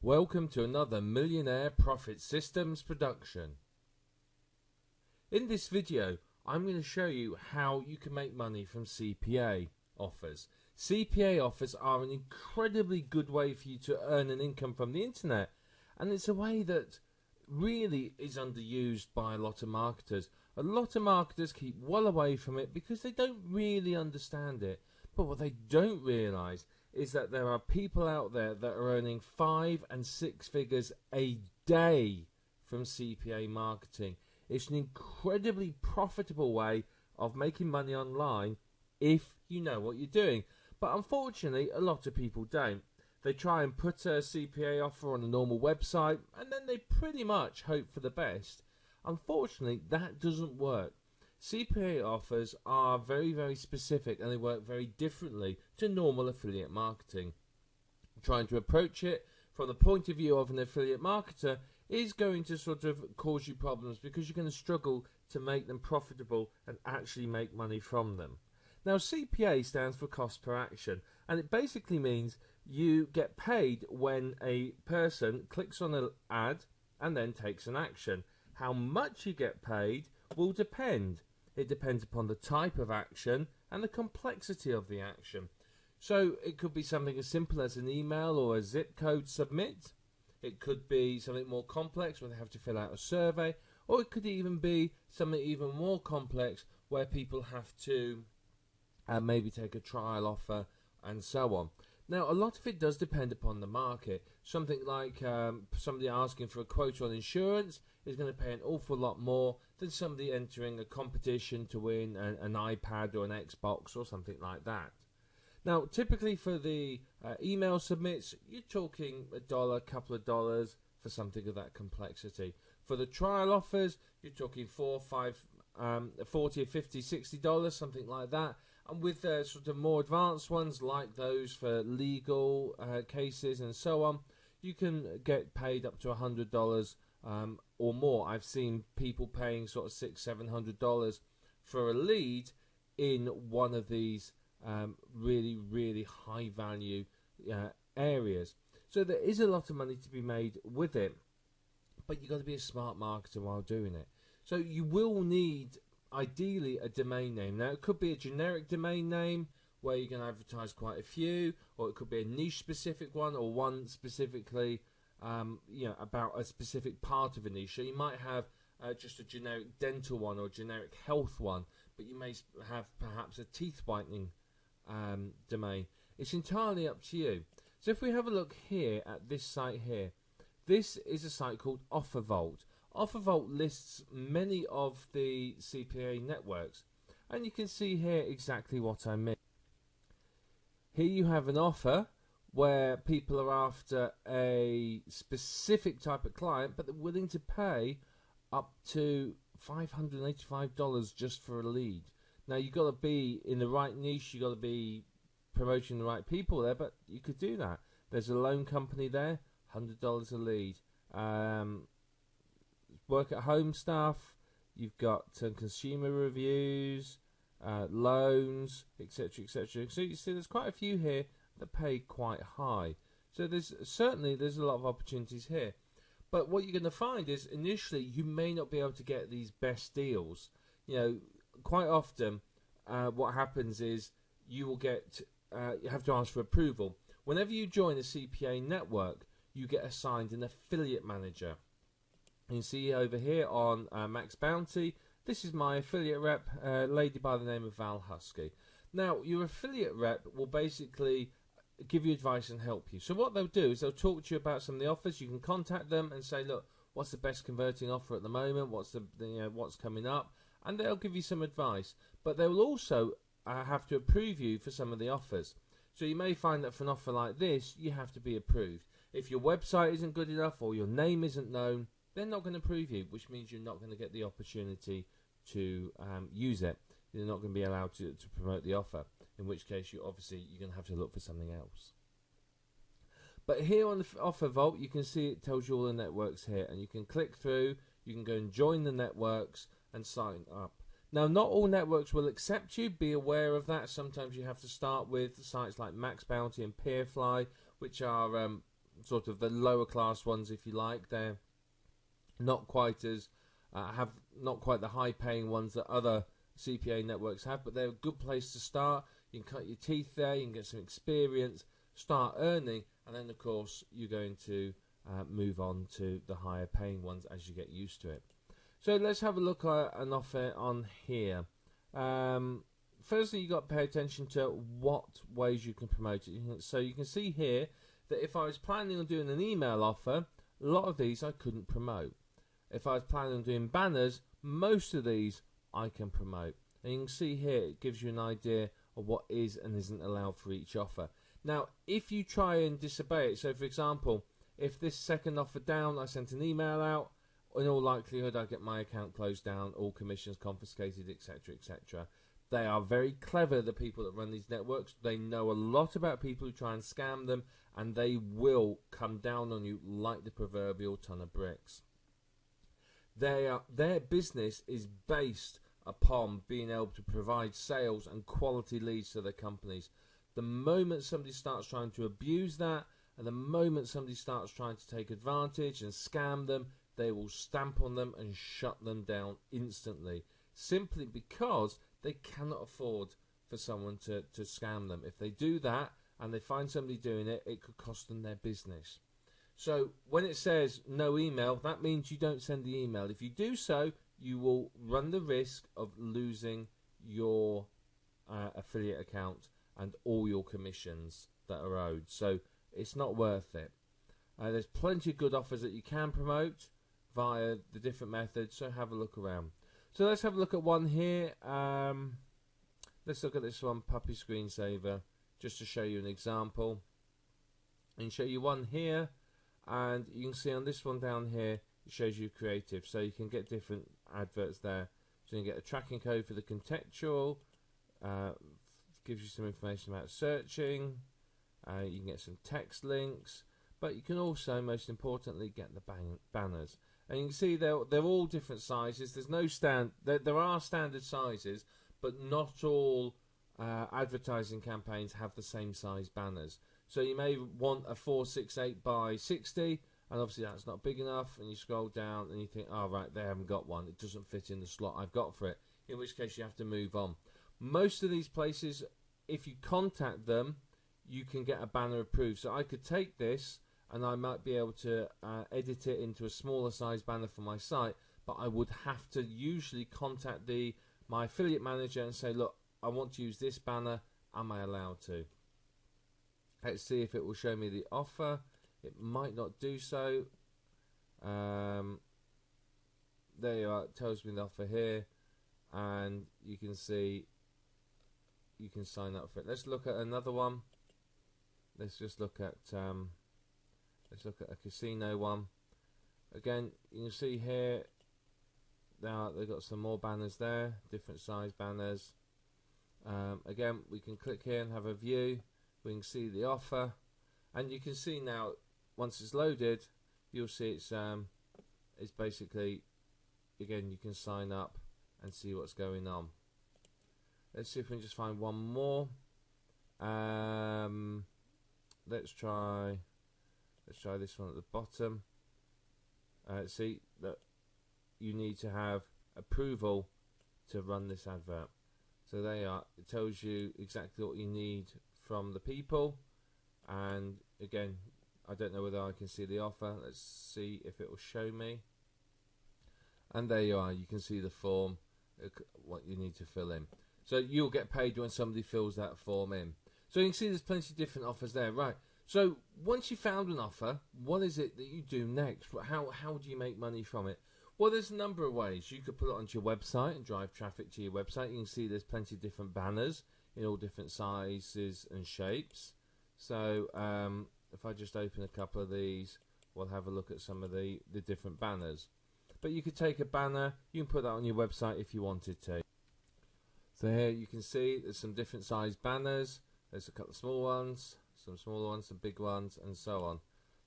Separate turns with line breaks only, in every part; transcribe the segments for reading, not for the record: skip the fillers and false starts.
Welcome to another Millionaire Profit Systems production. In this video, I'm going to show you how you can make money from CPA offers. CPA offers are an incredibly good way for you to earn an income from the internet, and it's a way that really is underused by a lot of marketers. A lot of marketers keep well away from it because they don't really understand it. But what they don't realize is that there are people out there that are earning 5 and 6 figures a day from CPA marketing. It's an incredibly profitable way of making money online if you know what you're doing. But unfortunately, a lot of people don't. They try and put a CPA offer on a normal website and then they pretty much hope for the best. Unfortunately, that doesn't work. CPA offers are very, very specific and they work very differently to normal affiliate marketing. Trying to approach it from the point of view of an affiliate marketer is going to sort of cause you problems because you're going to struggle to make them profitable and actually make money from them. Now, CPA stands for cost per action, and it basically means you get paid when a person clicks on an ad and then takes an action. How much you get paid will depend. It depends upon the type of action and the complexity of the action. So it could be something as simple as an email or a zip code submit. It could be something more complex where they have to fill out a survey, or it could even be something even more complex where people have to maybe take a trial offer and so on. Now, a lot of it does depend upon the market. Something like somebody asking for a quote on insurance is going to pay an awful lot more than somebody entering a competition to win an iPad or an Xbox or something like that. Now, typically for the email submits, you're talking $1, a couple of dollars for something of that complexity. For the trial offers, you're talking $4, $5, $40, $50, $60, something like that. And with sort of more advanced ones like those for legal cases and so on, you can get paid up to $100 or more. I've seen people paying sort of $600, $700 for a lead in one of these really, really high value areas. So there is a lot of money to be made with it, but you've got to be a smart marketer while doing it. So you will need ideally a domain name. Now, it could be a generic domain name where you can advertise quite a few, or it could be a niche specific one, or one specifically about a specific part of a niche. So you might have just a generic dental one or a generic health one, but you may have perhaps a teeth whitening domain. It's entirely up to you. So if we have a look here at this site here, this is a site called OfferVault. OfferVault lists many of the CPA networks, and you can see here exactly what I mean. Here you have an offer where people are after a specific type of client, but they're willing to pay up to $585 just for a lead. Now, you've got to be in the right niche, you've got to be promoting the right people there, but you could do that. There's a loan company there, $100 a lead. Work at home stuff, you've got consumer reviews, loans, etc., etc. So you see there's quite a few here that pay quite high. So there's a lot of opportunities here. But what you're going to find is initially you may not be able to get these best deals. You know, quite often what happens is you will get you have to ask for approval. Whenever you join a CPA network, you get assigned an affiliate manager. You can see over here on Max Bounty, this is my affiliate rep, a lady by the name of Val Husky. Now, your affiliate rep will basically give you advice and help you. So what they'll do is they'll talk to you about some of the offers. You can contact them and say, look, what's the best converting offer at the moment? What's what's coming up? And they'll give you some advice. But they will also have to approve you for some of the offers. So you may find that for an offer like this, you have to be approved. If your website isn't good enough or your name isn't known, they're not going to approve you, which means you're not going to get the opportunity to use it. You're not going to be allowed to promote the offer, in which case you're going to have to look for something else. But here on the Offer Vault, you can see it tells you all the networks here, and you can click through, you can go and join the networks and sign up. Now, not all networks will accept you. Be aware of that. Sometimes you have to start with sites like Max Bounty and Peerfly, which are sort of the lower class ones, if you like. They're not quite as have not quite the high paying ones that other CPA networks have, but they're a good place to start. You can cut your teeth there, you can get some experience, start earning, and then of course you're going to move on to the higher paying ones as you get used to it. So let's have a look at an offer on here. Firstly, you've got to pay attention to what ways you can promote it. So you can see here that if I was planning on doing an email offer, a lot of these I couldn't promote. If I was planning on doing banners, most of these I can promote. And you can see here it gives you an idea of what is and isn't allowed for each offer. Now, if you try and disobey it, so for example, if this second offer down, I sent an email out, in all likelihood I get my account closed down, all commissions confiscated, etc., etc. They are very clever, the people that run these networks. They know a lot about people who try and scam them, and they will come down on you like the proverbial ton of bricks. Their business is based upon being able to provide sales and quality leads to their companies. The moment somebody starts trying to abuse that, and the moment somebody starts trying to take advantage and scam them, they will stamp on them and shut them down instantly, simply because they cannot afford for someone to scam them. If they do that and they find somebody doing it, it could cost them their business. So when it says no email, that means you don't send the email. If you do so, you will run the risk of losing your affiliate account and all your commissions that are owed. So it's not worth it. There's plenty of good offers that you can promote via the different methods, so have a look around. So let's have a look at one here. Let's look at this one, Puppy Screensaver, just to show you an example. And show you one here, and you can see on this one down here, it shows you creative, so you can get different adverts there. So you can get a tracking code for the contextual, gives you some information about searching, you can get some text links, but you can also, most importantly, get the banners. And you can see they're all different sizes. There's no there are standard sizes, but not all advertising campaigns have the same size banners. So you may want a 468 by 60, and obviously that's not big enough, and you scroll down and you think, oh right, they haven't got one, it doesn't fit in the slot I've got for it, in which case you have to move on. Most of these places, if you contact them, you can get a banner approved. So I could take this and I might be able to edit it into a smaller size banner for my site, but I would have to usually contact my affiliate manager and say, look, I want to use this banner, am I allowed to? Let's see if it will show me the offer. It might not do so. There you are, it tells me the offer here, and you can see you can sign up for it. Let's look at another one. Let's just look at a casino one. Again, you can see here they've got some more banners there, different size banners. Again, we can click here and have a view. We can see the offer, and you can see now once it's loaded, you'll see it's basically, again, you can sign up and see what's going on. Let's see if we can just find one more. Let's try this one at the bottom. See that you need to have approval to run this advert. So there you are. It tells you exactly what you need from the people. And again, I don't know whether I can see the offer. Let's see if it will show me. And there you are. You can see the form, what you need to fill in. So you'll get paid when somebody fills that form in. So you can see there's plenty of different offers there. Right. So once you found an offer, what is it that you do next? How do you make money from it? Well, there's a number of ways. You could put it onto your website and drive traffic to your website. You can see there's plenty of different banners in all different sizes and shapes. So if I just open a couple of these, we'll have a look at some of the different banners. But you could take a banner, you can put that on your website if you wanted to. So here you can see there's some different size banners. There's a couple of small ones, some smaller ones, some big ones, and so on.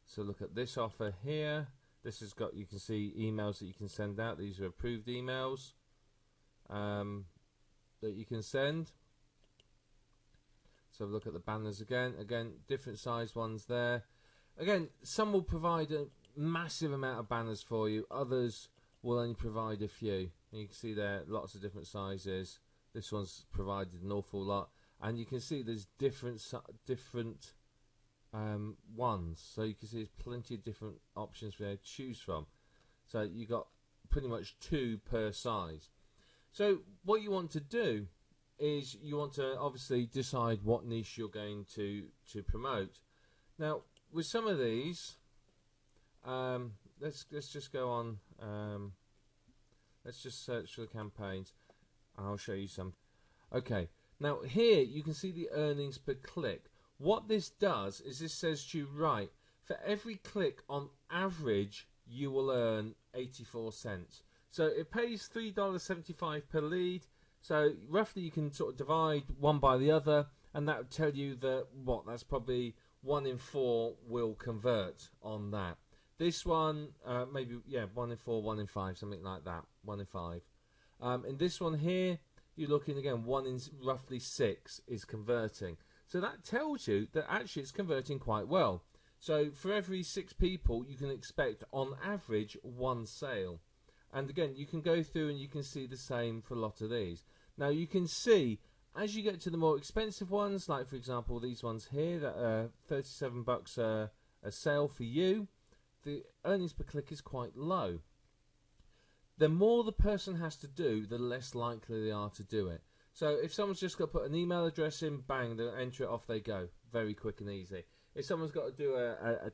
So look at this offer here. This has got, you can see emails that you can send out. These are approved emails that you can send. So look at the banners again. Again, different size ones there. Again, some will provide a massive amount of banners for you, others will only provide a few. And you can see there lots of different sizes. This one's provided an awful lot, and you can see there's different ones, so you can see there's plenty of different options for you to choose from. So you got pretty much 2 per size. So what you want to do is you want to obviously decide what niche you're going to promote. Now with some of these, let's just go on. Let's just search for the campaigns, and I'll show you some. Okay, now here you can see the earnings per click. What this does is this says to you, right, for every click on average you will earn 84 cents. So it pays $3.75 per lead. So roughly you can sort of divide one by the other, and that would tell you that that's probably 1 in 4 will convert on that. This one, maybe 1 in 4, 1 in 5, something like that. 1 in 5. In this one here, you're looking again 1 in roughly 6 is converting. So that tells you that actually it's converting quite well. So for every 6 people, you can expect on average 1 sale. And again, you can go through and you can see the same for a lot of these. Now you can see as you get to the more expensive ones, like for example these ones here that are $37 a sale for you, the earnings per click is quite low. The more the person has to do, the less likely they are to do it. So if someone's just got to put an email address in, bang, they'll enter it, off they go. Very quick and easy. If someone's got to do a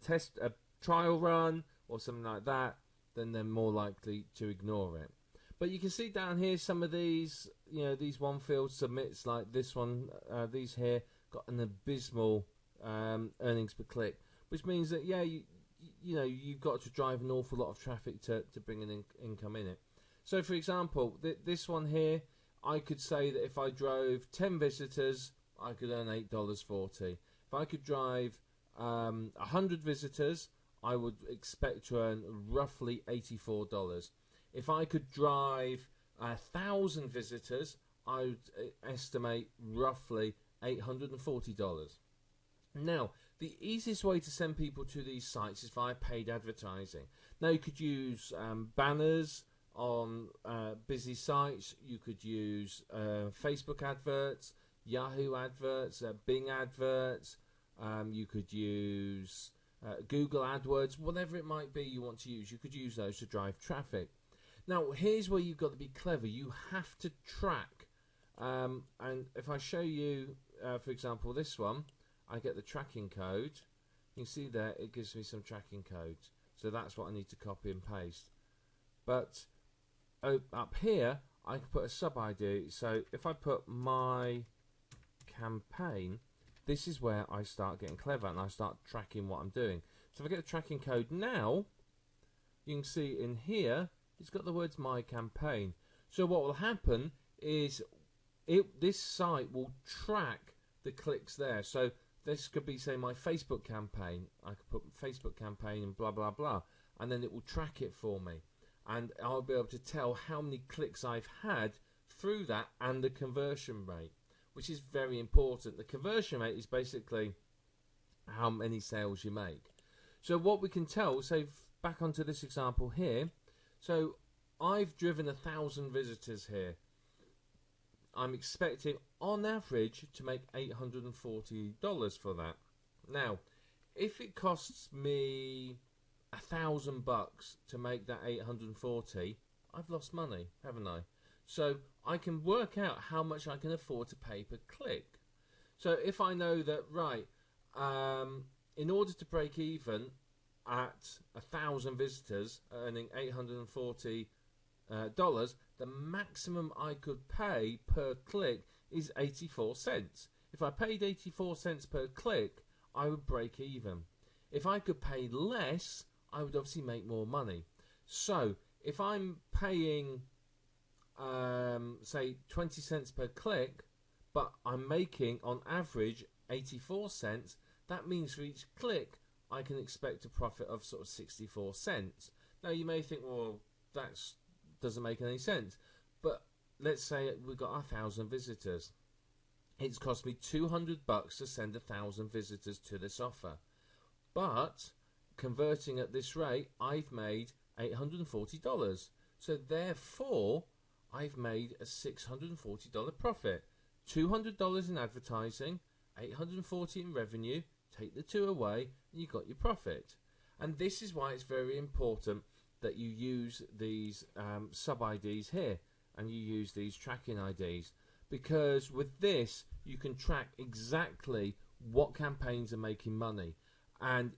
trial run or something like that, then they're more likely to ignore it. But you can see down here some of these, these one field submits like this one, these here got an abysmal earnings per click, which means that you've got to drive an awful lot of traffic to bring an income in it. So for example, this one here, I could say that if I drove 10 visitors, I could earn $8.40. If I could drive 100 visitors, I would expect to earn roughly $84. If I could drive 1,000 visitors, I would estimate roughly $840. Now, the easiest way to send people to these sites is via paid advertising. Now, you could use banners on busy sites. You could use Facebook adverts, Yahoo adverts, Bing adverts. You could use Google AdWords, whatever it might be you want to use. You could use those to drive traffic. Now, here's where you've got to be clever. You have to track. And if I show you, for example, this one, I get the tracking code. You can see there it gives me some tracking codes. So that's what I need to copy and paste. But up here, I can put a sub ID. So if I put my campaign, this is where I start getting clever and I start tracking what I'm doing. So if I get the tracking code now, you can see in here, it's got the words my campaign. So what will happen is this site will track the clicks there. So this could be, say, my Facebook campaign. I could put Facebook campaign and blah, blah, blah. And then it will track it for me. And I'll be able to tell how many clicks I've had through that and the conversion rate, which is very important. The conversion rate is basically how many sales you make. So what we can tell, say back onto this example here, so I've driven 1,000 visitors here. I'm expecting on average to make $840 for that. Now, if it costs me $1,000 to make that 840, I've lost money, haven't I? So I can work out how much I can afford to pay per click. So if I know that, right, in order to break even at 1,000 visitors earning $840, the maximum I could pay per click is 84 cents. If I paid 84 cents per click, I would break even. If I could pay less, I would obviously make more money. So if I'm paying say 20 cents per click, but I'm making on average 84 cents, that means for each click I can expect a profit of sort of 64 cents. Now you may think, well, that doesn't make any sense, but let's say we've got 1,000 visitors. It's cost me $200 to send 1,000 visitors to this offer. but converting at this rate, I've made $840. So therefore, I've made a $640 profit. $200 in advertising, $840 in revenue. Take the two away, and you got your profit. And this is why it's very important that you use these sub-IDs here, and you use these tracking IDs, because with this you can track exactly what campaigns are making money. And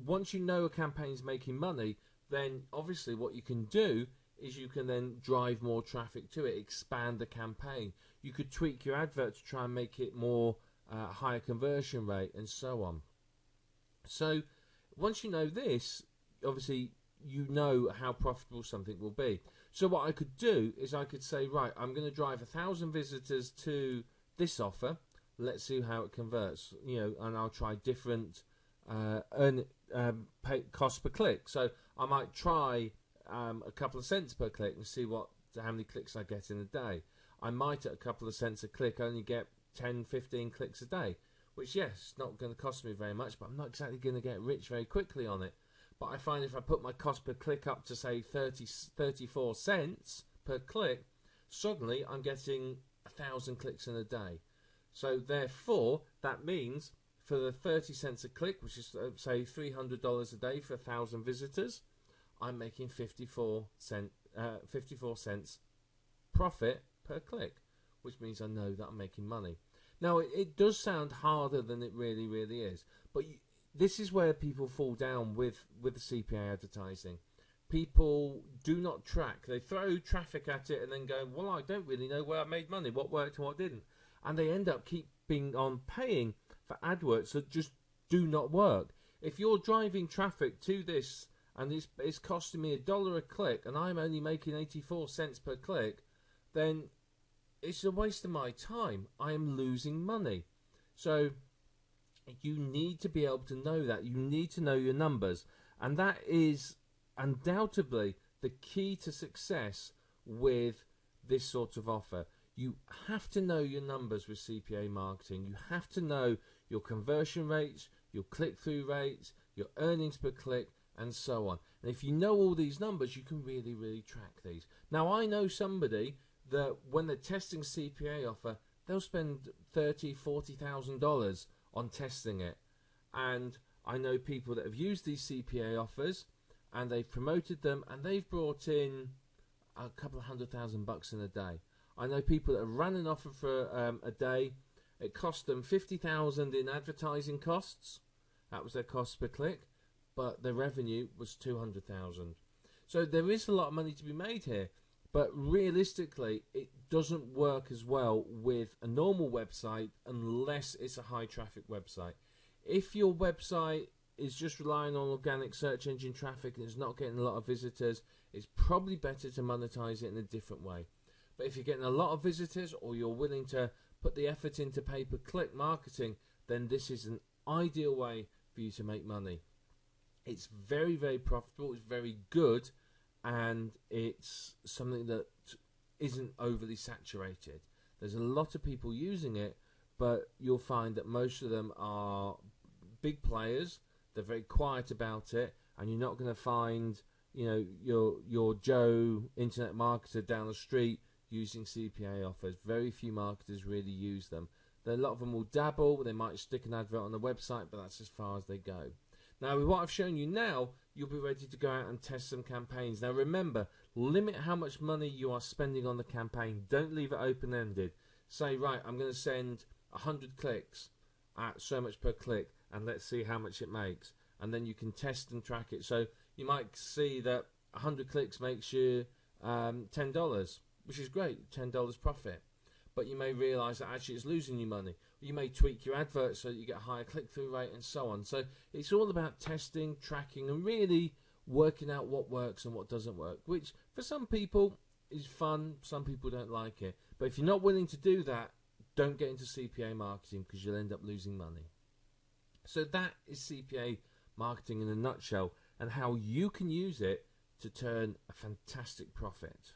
once you know a campaign's making money, then obviously what you can do is you can then drive more traffic to it, expand the campaign. You could tweak your advert to try and make it more higher conversion rate, and so on. So once you know this, obviously you know how profitable something will be. So what I could do is I could say, right, I'm going to drive 1,000 visitors to this offer. Let's see how it converts, and I'll try different cost per click. So I might try a couple of cents per click and see how many clicks I get in a day. I might, at a couple of cents a click, only get 10, 15 clicks a day, which, yes, not going to cost me very much, but I'm not exactly going to get rich very quickly on it. But I find if I put my cost per click up to, say, 34 cents per click, suddenly I'm getting 1,000 clicks in a day. So therefore, that means for the 30 cents a click, which is, say, $300 a day for 1,000 visitors, I'm making 54 cents profit per click, which means I know that I'm making money. Now, it does sound harder than it really, really is, but this is where people fall down with the CPA advertising. People do not track. They throw traffic at it and then go, well, I don't really know where I made money, what worked and what didn't. And they end up keeping on paying for AdWords that just do not work. If you're driving traffic to this and it's costing me $1 a click and I'm only making 84 cents per click, then it's a waste of my time. I am losing money. So you need to be able to know that. You need to know your numbers. And that is undoubtedly the key to success with this sort of offer. You have to know your numbers with CPA marketing. You have to know your conversion rates, your click-through rates, your earnings per click, and so on. And if you know all these numbers, you can really, really track these. Now, I know somebody that when they're testing CPA offer, they'll spend $30,000, $40,000 on testing it. And I know people that have used these CPA offers and they've promoted them and they've brought in a couple of $100,000 in a day. I know people that have run an offer for a day. It cost them $50,000 in advertising costs. That was their cost per click, but their revenue was $200,000. So there is a lot of money to be made here, but realistically, it doesn't work as well with a normal website unless it's a high traffic website. If your website is just relying on organic search engine traffic and it's not getting a lot of visitors, it's probably better to monetize it in a different way. But if you're getting a lot of visitors or you're willing to put the effort into pay-per-click marketing, then this is an ideal way for you to make money. It's very, very profitable, it's very good, and it's something that isn't overly saturated. There's a lot of people using it, but you'll find that most of them are big players. They're very quiet about it, and you're not going to find, your Joe internet marketer down the street using CPA offers. Very few marketers really use them. A lot of them will dabble. They might stick an advert on the website, but that's as far as they go. Now, with what I've shown you now, you'll be ready to go out and test some campaigns. Now, remember, limit how much money you are spending on the campaign. Don't leave it open-ended. Say, right, I'm going to send 100 clicks at so much per click, and let's see how much it makes. And then you can test and track it. So you might see that 100 clicks makes you $10, which is great, $10 profit. But you may realise that actually it's losing you money. You may tweak your advert so that you get a higher click-through rate and so on. So it's all about testing, tracking, and really working out what works and what doesn't work, which for some people is fun, some people don't like it. But if you're not willing to do that, don't get into CPA marketing because you'll end up losing money. So that is CPA marketing in a nutshell and how you can use it to turn a fantastic profit.